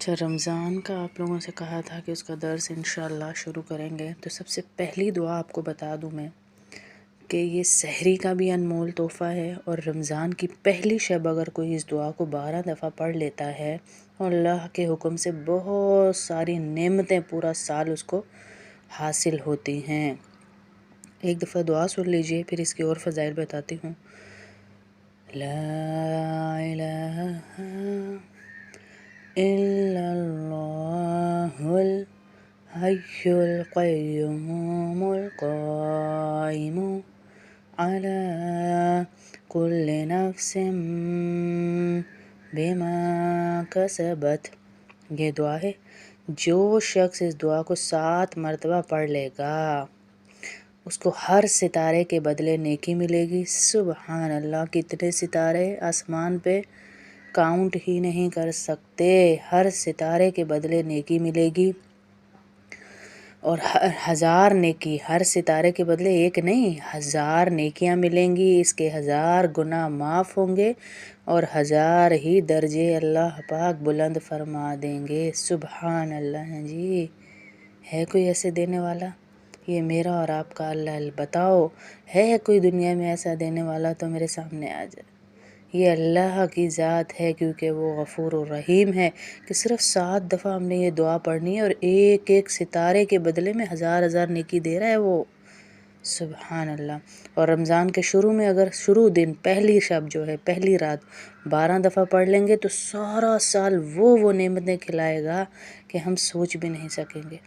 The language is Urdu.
اچھا، رمضان کا آپ لوگوں سے کہا تھا کہ اس کا درس انشاءاللہ شروع کریں گے، تو سب سے پہلی دعا آپ کو بتا دوں میں کہ یہ سحری کا بھی انمول تحفہ ہے، اور رمضان کی پہلی شب اگر کوئی اس دعا کو 12 دفعہ پڑھ لیتا ہے اور اللہ کے حکم سے بہت ساری نعمتیں پورا سال اس کو حاصل ہوتی ہیں۔ ایک دفعہ دعا سن لیجئے، پھر اس کی اور فضائل بتاتی ہوں۔ لا الہ الا اللہ الحی القیوم القائم علی کل نفس بما کسبت۔ یہ دعا ہے، جو شخص اس دعا کو 7 مرتبہ پڑھ لے گا اس کو ہر ستارے کے بدلے نیکی ملے گی۔ سبحان اللہ، کتنے ستارے آسمان پہ کاؤنٹ ہی نہیں کر سکتے۔ ہر ستارے کے بدلے نیکی ملے گی، اور 1000 نیکی، ہر ستارے کے بدلے ایک نہیں 1000 نیکیاں ملیں گی۔ اس کے 1000 گناہ معاف ہوں گے اور 1000 ہی درجے اللہ پاک بلند فرما دیں گے۔ سبحان اللہ ہے جی، ہے کوئی ایسے دینے والا؟ یہ میرا اور آپ کا اللہ، بتاؤ ہے کوئی دنیا میں ایسا دینے والا تو میرے سامنے آ جائے۔ یہ اللہ کی ذات ہے، کیونکہ وہ غفور الرحیم ہے کہ صرف 7 دفعہ ہم نے یہ دعا پڑھنی ہے اور ایک ایک ستارے کے بدلے میں 1000 نیکی دے رہا ہے وہ۔ سبحان اللہ۔ اور رمضان کے شروع میں اگر شروع دن پہلی شب جو ہے، پہلی رات 12 دفعہ پڑھ لیں گے تو سارا سال وہ نعمتیں کھلائے گا کہ ہم سوچ بھی نہیں سکیں گے۔